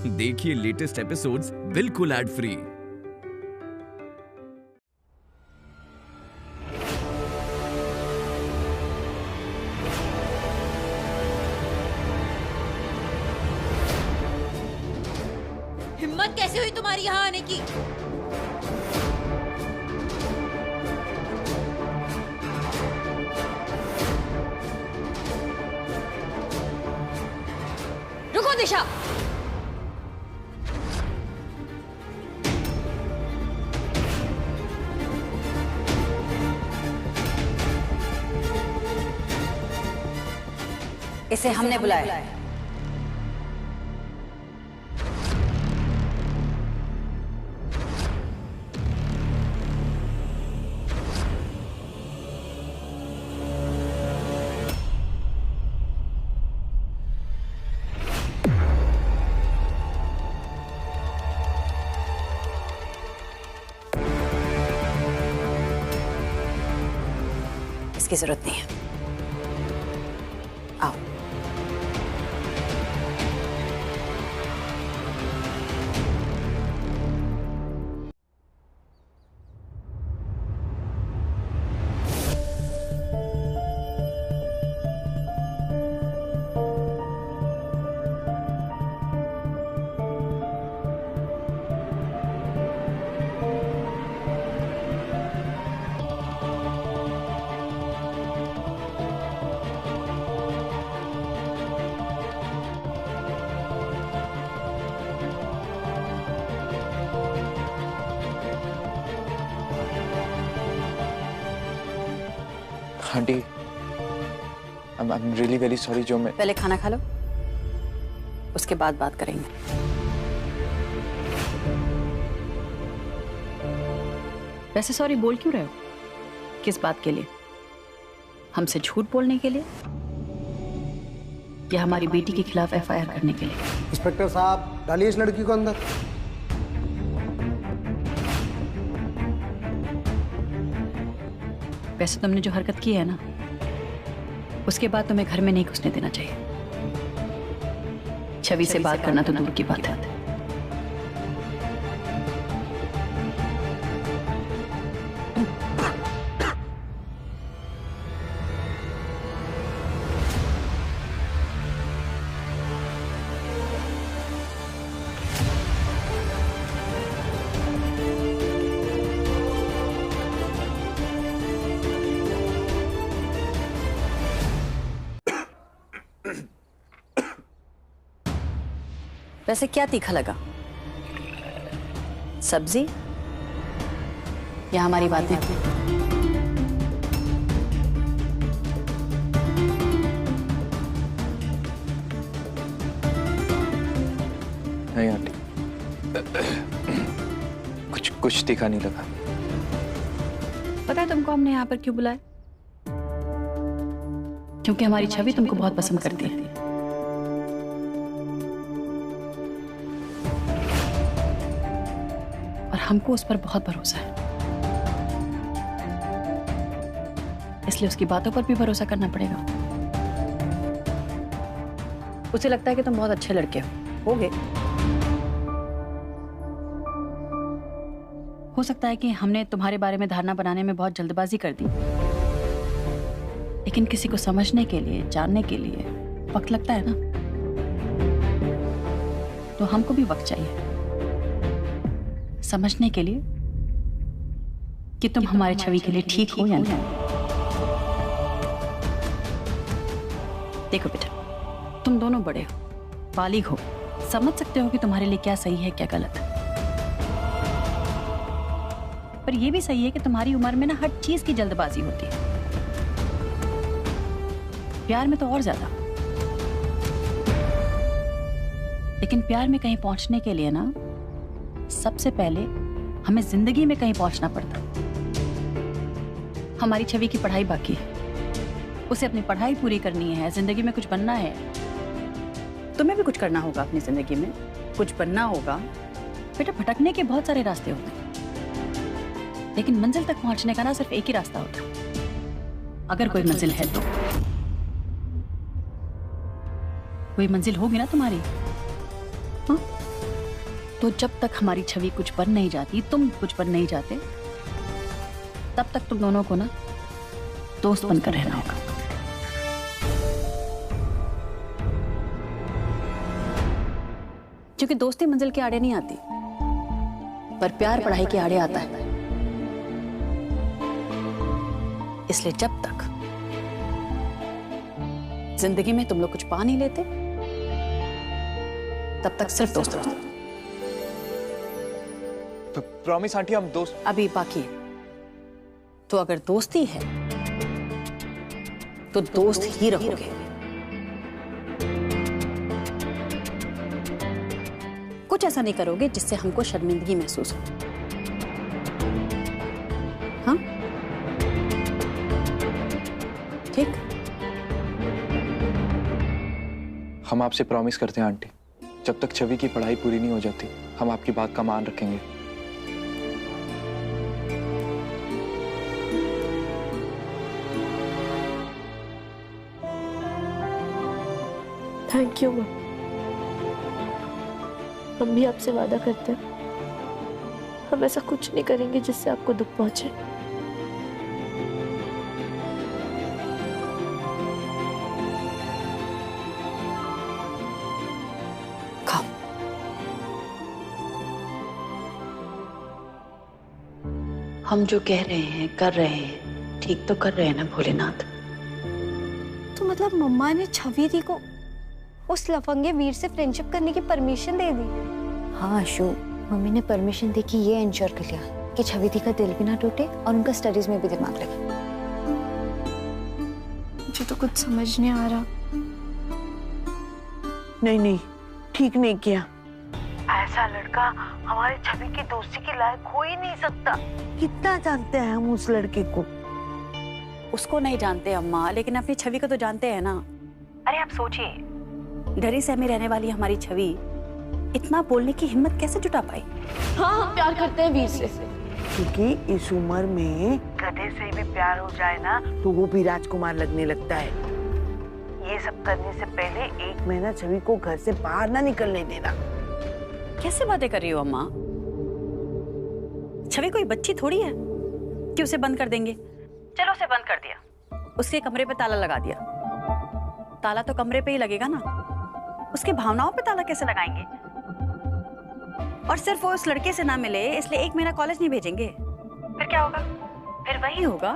देखिए latest episodes बिल्कुल ad free. हिम्मत कैसे हुई तुम्हारी यहाँ आने की? रुको दिशा। इसे हमने बुलाया। इसकी जरूरत नहीं है। आओ। Aunty, I'm really very sorry जो मैं। पहले खाना खा लो, उसके बाद बात करेंगे। वैसे सॉरी बोल क्यों रहे हो? किस बात के लिए? हमसे झूठ बोलने के लिए या हमारी बेटी के खिलाफ FIR करने के लिए? इंस्पेक्टर साहब, डालिए इस लड़की को अंदर। वैसे तुमने जो हरकत की है ना, उसके बाद तुम्हें घर में नहीं घुसने देना चाहिए। छवि से बात करना तो दूर की बात है। वैसे क्या तीखा लगा? सब्जी या हमारी बातें? नहीं आंटी, कुछ तीखा नहीं लगा। पता है तुमको हमने यहाँ पर क्यों बुलाया? क्योंकि हमारी छवि तुमको बहुत पसंद करती है। हमको उस पर बहुत भरोसा है, इसलिए उसकी बातों पर भी भरोसा करना पड़ेगा। उसे लगता है कि तुम बहुत अच्छे लड़के होगे। हो सकता है कि हमने तुम्हारे बारे में धारणा बनाने में बहुत जल्दबाजी कर दी, लेकिन किसी को समझने के लिए, जानने के लिए वक्त लगता है ना, तो हमको भी वक्त चाहिए समझने के लिए कि तुम हमारे छवि के लिए ठीक हो या नहीं। देखो बेटा, तुम दोनों बड़े हो, बालिग हो, समझ सकते हो कि तुम्हारे लिए क्या सही है क्या गलत है। पर यह भी सही है कि तुम्हारी उम्र में ना हर चीज की जल्दबाजी होती है, प्यार में तो और ज्यादा। लेकिन प्यार में कहीं पहुंचने के लिए ना सबसे पहले हमें जिंदगी में कहीं पहुंचना पड़ता। हमारी छवि की पढ़ाई बाकी है, उसे अपनी पढ़ाई पूरी करनी है, जिंदगी में कुछ बनना है। तुम्हें भी कुछ करना होगा अपनी जिंदगी में, कुछ बनना होगा। बेटा, भटकने के बहुत सारे रास्ते होते हैं, लेकिन मंजिल तक पहुंचने का ना सिर्फ एक ही रास्ता होता है, अगर कोई मंजिल है तो। कोई मंजिल होगी ना तुम्हारी? हाँ? तो जब तक हमारी छवि कुछ बन नहीं जाती, तुम कुछ बन नहीं जाते, तब तक तुम दोनों को ना दोस्त बनकर रहना होगा। क्योंकि दोस्ती मंजिल के आड़े नहीं आती, पर प्यार पढ़ाई के आड़े आता है। इसलिए जब तक जिंदगी में तुम लोग कुछ पा नहीं लेते, तब तक सिर्फ दोस्त रहो। प्रॉमिस आंटी, हम दोस्त। अभी बाकी है। तो अगर दोस्ती है तो दोस्त ही रहोगे। कुछ ऐसा नहीं करोगे जिससे हमको शर्मिंदगी महसूस हो। हाँ, ठीक। हम आपसे प्रॉमिस करते हैं आंटी, जब तक छवि की पढ़ाई पूरी नहीं हो जाती, हम आपकी बात का मान रखेंगे। थैंक यू माँ। हम भी आपसे वादा करते हैं, हम ऐसा कुछ नहीं करेंगे जिससे आपको दुख पहुंचे। खाओ। हम जो कह रहे हैं, कर रहे हैं, ठीक तो कर रहे हैं ना भोलेनाथ? तो मतलब मम्मा ने छवि दी को उस लफंगे वीर से फ्रेंडशिप करने की परमिशन दे दी? हाँ आशु, मम्मी ने परमिशन दे के ये इंश्योर कर लिया कि छवि दी का दिल भी ना टूटे और उनका स्टडीज में भी दिमाग लगे। मुझे तो कुछ समझ नहीं आ रहा। नहीं, ठीक नहीं किया। ऐसा लड़का हमारे छवि की दोस्ती के लायक हो ही नहीं सकता। कितना जानते हैं हम उस लड़के को। उसको नहीं जानते अम्मा, लेकिन अपनी छवि को तो जानते हैं ना। अरे आप सोचिए, डरी सहमी रहने वाली हमारी छवि इतना बोलने की हिम्मत कैसे जुटा पाई? हाँ, हम प्यार करते हैं वीर से। क्योंकि इस उम्र में गधे से भी प्यार हो जाए ना तो वो भी राजकुमार लगने लगता है। ये सब करने से पहले 1 महीना छवि को घर से बाहर ना निकलने देना। कैसे बातें कर रही हो अम्मा? छवि कोई बच्ची थोड़ी है कि उसे बंद कर देंगे। चलो उसे बंद कर दिया, उसके कमरे पे ताला लगा दिया। ताला तो कमरे पे ही लगेगा ना, उसकी भावनाओं पे ताला कैसे लगाएंगे? और सिर्फ वो उस लड़के से ना मिले इसलिए 1 महीना कॉलेज नहीं भेजेंगे। फिर क्या होगा? फिर वही होगा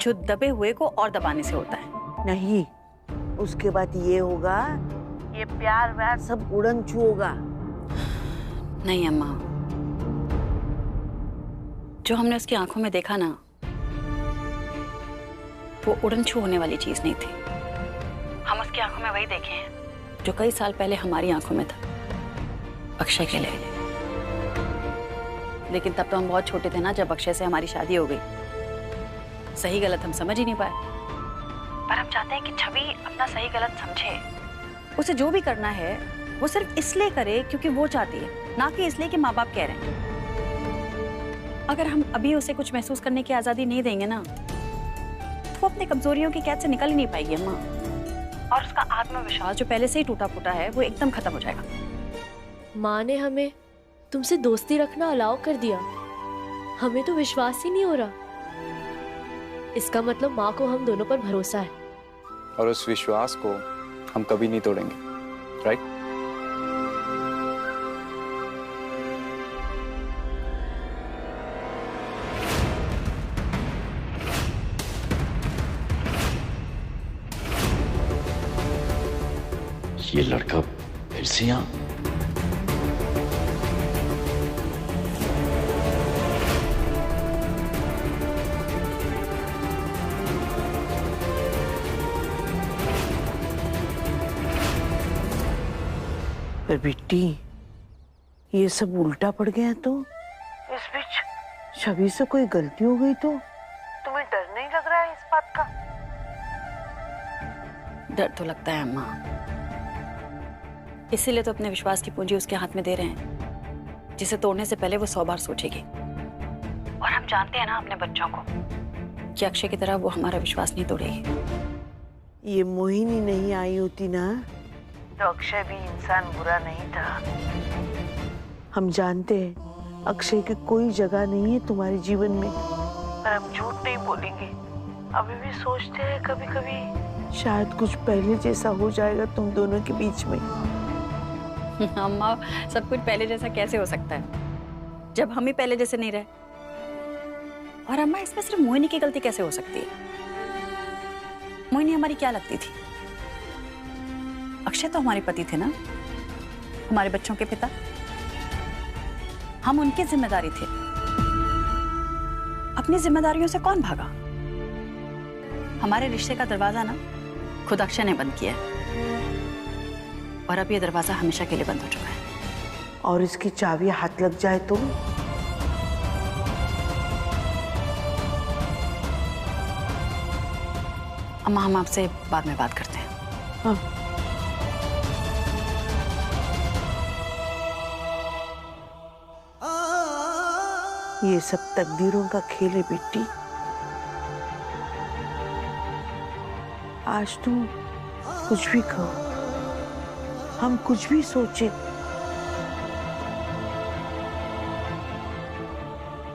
जो दबे हुए को और दबाने से होता है। नहीं, उसके बाद ये होगा, ये प्यार व्यार सब उड़न छू होगा। नहीं अम्मा, जो हमने उसकी आंखों में देखा ना, वो उड़न छू होने वाली चीज नहीं थी। हम उसकी आंखों में वही देखे हैं जो कई साल पहले हमारी आंखों में था, अक्षय के लिए। लेकिन तब तो हम बहुत छोटे थे ना जब अक्षय से हमारी शादी हो गई। सही गलत हम समझ ही नहीं पाए, पर हम चाहते हैं कि छवि अपना सही गलत समझे। उसे जो भी करना है वो सिर्फ इसलिए करे क्योंकि वो चाहती है, ना कि इसलिए कि माँ बाप कह रहे हैं। अगर हम अभी उसे कुछ महसूस करने की आजादी नहीं देंगे ना, तो वो अपनी कमजोरियों की कैद से निकल ही नहीं पाएगी अम्मा। और उसका आत्मविश्वास जो पहले से ही टूटा फूटा है वो एकदम खत्म हो जाएगा। माँ ने हमें तुमसे दोस्ती रखना अलाउ कर दिया, हमें तो विश्वास ही नहीं हो रहा। इसका मतलब माँ को हम दोनों पर भरोसा है। और उस विश्वास को हम कभी नहीं तोड़ेंगे, राइट? ये लड़का फिर से यहाँ? पर बिट्टी, ये सब उल्टा पड़ गया तो इस बीच छवि से कोई गलती हो गई तो तुम्हें डर नहीं लग रहा है इस बात का? डर तो लगता है अम्मा, इसीलिए तो अपने विश्वास की पूंजी उसके हाथ में दे रहे हैं, जिसे तोड़ने से पहले वो 100 बार सोचेगी। और हम जानते हैं ना अपने बच्चों को कि अक्षय की तरह वो हमारा विश्वास नहीं तोड़ेगी। ये मोहिनी नहीं आई होती ना तो अक्षय भी इंसान बुरा नहीं था। हम जानते हैं अक्षय की कोई जगह नहीं है तुम्हारे जीवन में, पर हम झूठ नहीं बोलेंगे। अभी भी सोचते हैं कभी कभी शायद कुछ पहले जैसा हो जाएगा तुम दोनों के बीच में। अम्मा, सब कुछ पहले जैसा कैसे हो सकता है जब हम ही पहले जैसे नहीं रहे? और अम्मा, इसमें सिर्फ मोहिनी की गलती कैसे हो सकती है? मोहिनी हमारी क्या लगती थी? अक्षय तो हमारे पति थे ना, हमारे बच्चों के पिता। हम उनकी जिम्मेदारी थे। अपनी जिम्मेदारियों से कौन भागा? हमारे रिश्ते का दरवाजा ना खुद अक्षय ने बंद किया है, और अब ये दरवाजा हमेशा के लिए बंद हो चुका है। और इसकी चाबी हाथ लग जाए तो? अम्मा, हम आपसे बाद में बात करते हैं। हाँ। ये सब तकदीरों का खेल है बेटी। आज तुम कुछ भी कहो, हम कुछ भी सोचे,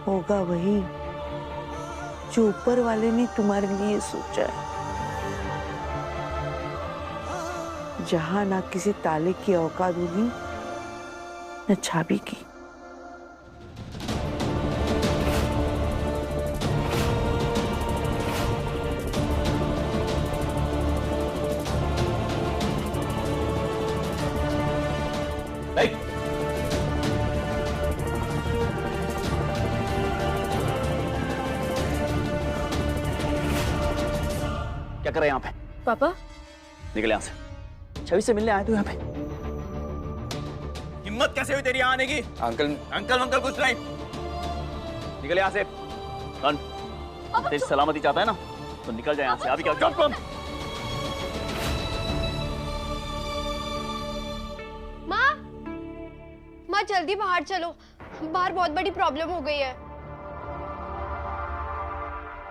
होगा वही जो ऊपर वाले ने तुम्हारे लिए सोचा है। जहां ना किसी ताले की औकात होगी न चाबी की। क्या कर रहे हैं यहाँ पे? पापा, निकले यहाँ से। छवि से मिलने आए तो यहाँ पे? हिम्मत कैसे हुई तेरी यहाँ आने की? अंकल अंकल कुछ नहीं। निकल यहाँ से। तेरी सलामती चाहता है ना, तो निकल जाए यहाँ से। अभी क्या? माँ जल्दी बाहर चलो, बाहर बहुत बड़ी प्रॉब्लम हो गई है।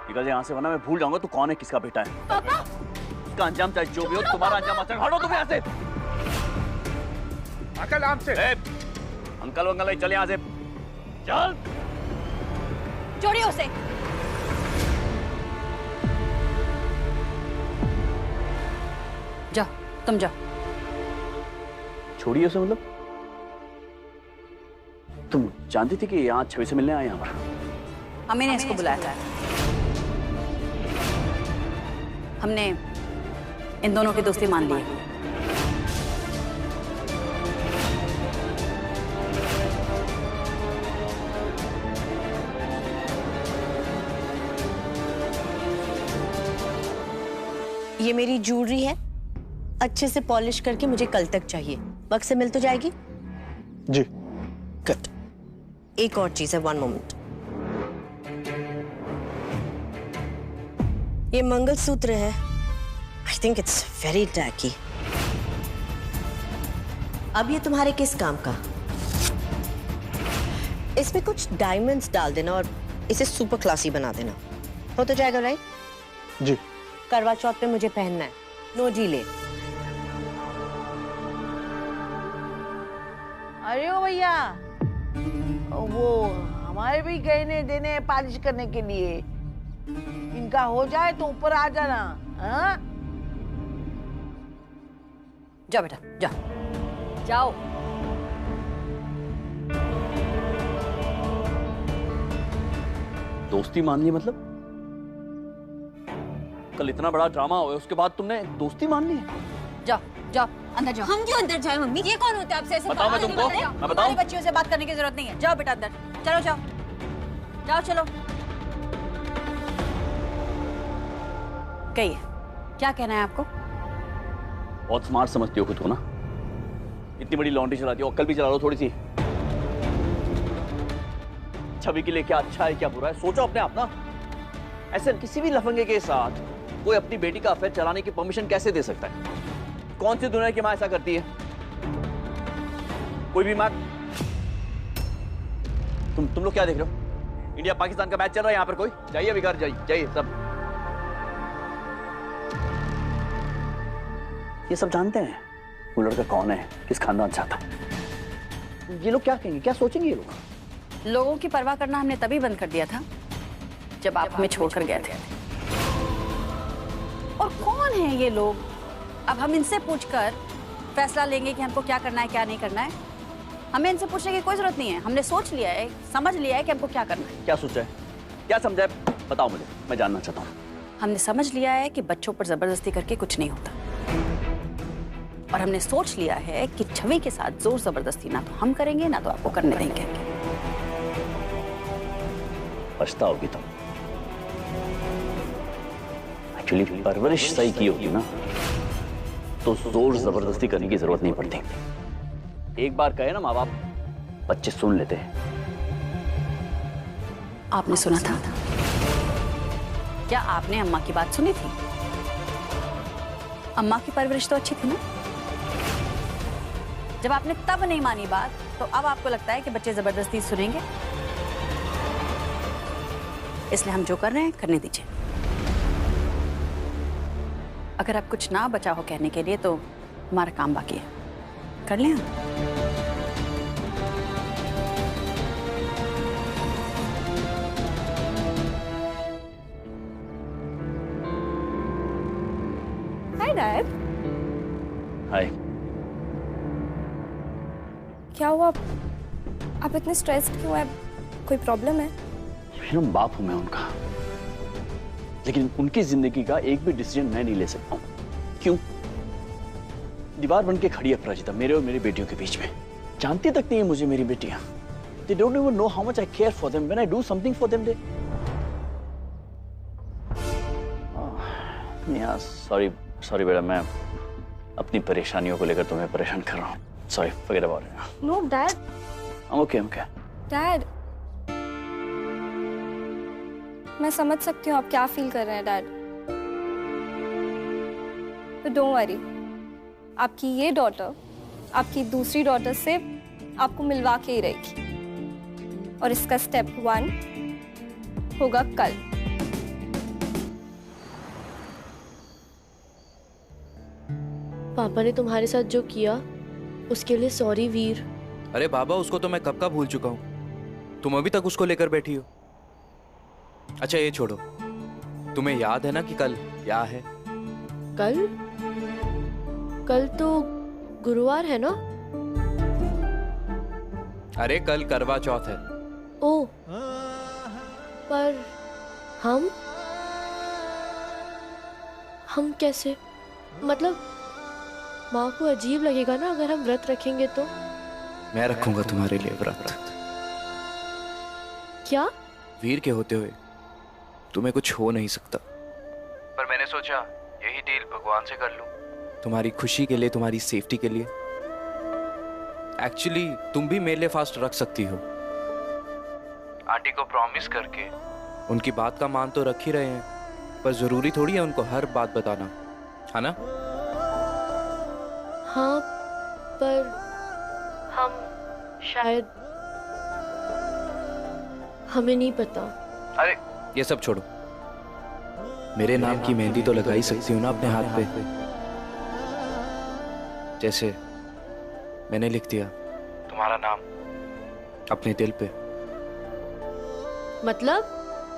निकल जाए यहाँ से, वरना मैं भूल जाऊंगा तू कौन है, किसका बेटा है। पापा, इसका अंजाम चाहे जो भी हो, तुम्हारा अंजाम अच्छा। हटो तुम यहाँ से। अंकल आप से। अंकल नहीं, चल यहाँ से, चल। छोड़िए उसे। जाओ, तुम जाओ। छोड़िए उसे मतलब? तुम जानती थी कि यहाँ छवि से मिलने आए यहाँ पर? हमने इसको बुलाया था। हमने इन दोनों की दोस्ती मान ली है। ये मेरी ज्वेलरी है, अच्छे से पॉलिश करके मुझे कल तक चाहिए। वक्त से मिल तो जाएगी? जी। गुड। एक और चीज है, 1 मोमेंट। ये मंगलसूत्र है, I think it's very tacky. अब ये तुम्हारे किस काम का? इसमें कुछ डायमंड्स डाल देना और इसे सुपर क्लासी बना देना। हो तो जाएगा, राइट? जी। करवा चौथ पे मुझे पहनना है, नो डिले। अरे ओ भैया, वो हमारे भी गहने देने पालिश करने के लिए, इनका हो जाए तो ऊपर आ जाना। हाँ? जाओ बेटा, जाओ जाओ। दोस्ती मान ली मतलब? कल इतना बड़ा ड्रामा हुआ, उसके बाद तुमने दोस्ती मान ली? जाओ जाओ, अंदर जाओ। हम क्यों अंदर जाए मम्मी? ये कौन होता है आपसे ऐसे? बताओ मैं तुमको, मैं बताऊं? बच्चियों से बात करने की जरूरत नहीं है। जाओ बेटा अंदर, चलो जाओ जाओ, चलो। कहिए, क्या कहना है आपको? बहुत स्मार्ट समझती हो खुद को ना, इतनी बड़ी लॉन्ड्री चलाती हो, अक्ल भी चला लो थोड़ी सी। छवि के लिए क्या अच्छा है क्या बुरा है सोचो अपने आप ना। ऐसे किसी भी लफंगे के साथ कोई अपनी बेटी का अफेयर चलाने की परमिशन कैसे दे सकता है? कौन सी दुनिया की मां ऐसा करती है? कोई भी मां। तुम लोग क्या देख रहे हो? इंडिया पाकिस्तान का मैच चल रहा है यहाँ पर, कोई जाइए अभी घर, जाइए सब। ये सब जानते हैं वो लड़का कौन है, किस खानदान से आता है। ये लोग क्या कहेंगे, क्या सोचेंगे ये लोग? लोगों की परवाह करना हमने तभी बंद कर दिया था जब आप हमें छोड़कर गए थे। और कौन है ये लोग? अब हम इनसे पूछकर फैसला लेंगे कि हमको क्या करना है क्या नहीं करना है? हमें इनसे पूछने की कोई जरूरत नहीं है। हमने सोच लिया है, समझ लिया है कि हमको क्या करना है। क्या सोचा है, क्या समझा है, बताओ मुझे, मैं जानना चाहता हूँ। हमने समझ लिया है कि बच्चों पर जबरदस्ती करके कुछ नहीं होता, और हमने सोच लिया है कि छवि के साथ जोर जबरदस्ती ना तो हम करेंगे ना तो आपको करने देंगे। पछताओगी तुम। एक्चुअली परवरिश सही की होगी ना तो जोर जबरदस्ती करने की जरूरत नहीं पड़ती। एक बार कहे ना माँ बाप, बच्चे सुन लेते हैं। आपने सुना था? क्या आपने अम्मा की बात सुनी थी? अम्मा की परवरिश तो अच्छी थी ना। जब आपने तब नहीं मानी बात, तो अब आपको लगता है कि बच्चे जबरदस्ती सुनेंगे। इसलिए हम जो कर रहे हैं करने दीजिए। अगर आप कुछ ना बचा हो कहने के लिए तो हमारा काम बाकी है, कर लें हम। Hi dad. हाय। क्या हुआ, आप इतने स्ट्रेस्ड क्यों हैं? कोई प्रॉब्लम है? मेरा बाप हूं मैं उनका, लेकिन उनकी जिंदगी का एक भी डिसीजन मैं नहीं ले सकता हूं। क्यों? दीवार बन के खड़ी है अपराजिता मेरे और मेरी बेटियों के बीच में। जानती तक नहीं है मुझे मेरी बेटियां। They don't even know how much I care for them. When I do something for them, they... sorry बेटा, मैं अपनी परेशानियों को लेकर तुम्हें परेशान कर रहा हूँ। Sorry, forget about it. No, Dad. I'm okay. Dad. मैं समझ सकती हूँ आप क्या फील कर रहे हैं डैड, तो डोंट वरी। आपकी ये डॉटर आपकी दूसरी डॉटर से आपको मिलवा के ही रहेगी, और इसका स्टेप 1 होगा कल। पापा ने तुम्हारे साथ जो किया उसके लिए सॉरी वीर। अरे बाबा, उसको तो मैं कब का भूल चुका हूँ, तुम अभी तक उसको लेकर बैठी हो। अच्छा ये छोड़ो, तुम्हें याद है ना कि कल क्या है? कल तो गुरुवार है ना? अरे कल करवा चौथ है। ओह, पर हम कैसे? मतलब माँ को अजीब लगेगा ना अगर हम व्रत रखेंगे तो। मैं रखूंगा तुम्हारे लिए व्रत। क्या? वीर के होते हुए तुम्हें कुछ हो नहीं सकता, पर मैंने सोचा यही डील भगवान से कर लूं, तुम्हारी खुशी के लिए, तुम्हारी सेफ्टी के लिए। एक्चुअली तुम भी मेरे लिए फास्ट रख सकती हो। आंटी को प्रॉमिस करके उनकी बात का मान तो रख ही रहे हैं, पर जरूरी थोड़ी है उनको हर बात बताना, है ना? हाँ, पर हम शायद, हमें नहीं पता। अरे ये सब छोड़ो, मेरे नाम की मेहंदी तो लगा ही सकती हूँ ना अपने हाथ पे, जैसे मैंने लिख दिया तुम्हारा नाम अपने दिल पे। मतलब?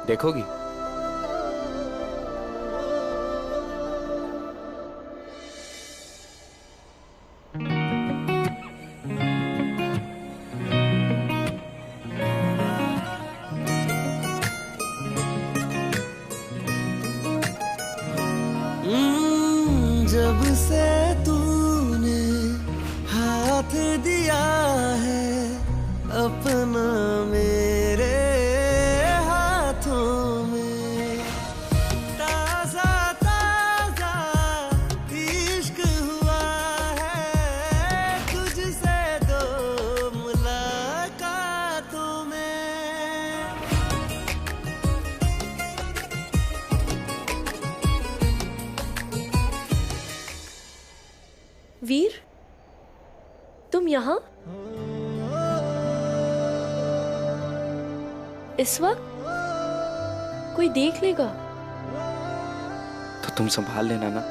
देखोगी? जब से तूने हाथ दिया है अपना मेरे हाथों में, ताजा ताजा इश्क हुआ है तुझसे दो मुलाकातों में। वीर, तुम यहाँ इस वक्त? कोई देख लेगा तो तुम संभाल लेना ना।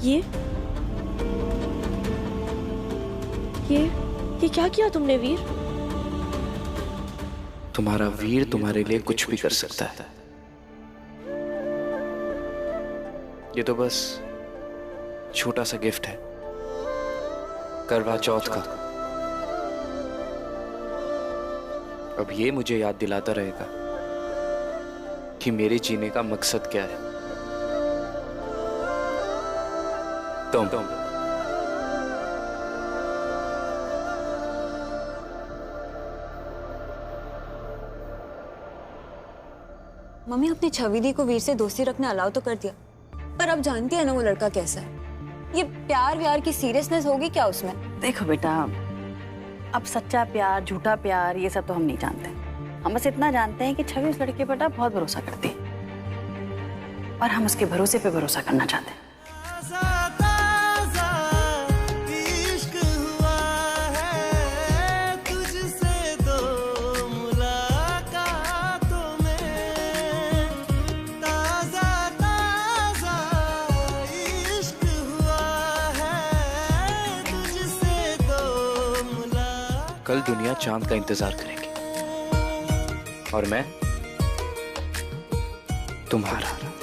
ये क्या किया तुमने वीर? तुम्हारा वीर तुम्हारे लिए कुछ भी कर सकता है। ये तो बस छोटा सा गिफ्ट है करवा चौथ का। अब ये मुझे याद दिलाता रहेगा कि मेरे जीने का मकसद क्या है। तुम मम्मी, अपनी छवि को वीर से दोस्ती रखना अलाउ तो कर दिया, पर अब जानती है ना वो लड़का कैसा है। ये प्यार व्यार की सीरियसनेस होगी क्या उसमें? देखो बेटा, अब सच्चा प्यार झूठा प्यार ये सब तो हम नहीं जानते। हम बस इतना जानते हैं कि छवि उस लड़के पर बहुत भरोसा करती है और हम उसके भरोसे पे भरोसा करना चाहते हैं। कल दुनिया चांद का इंतजार करेगी और मैं तुम्हारा।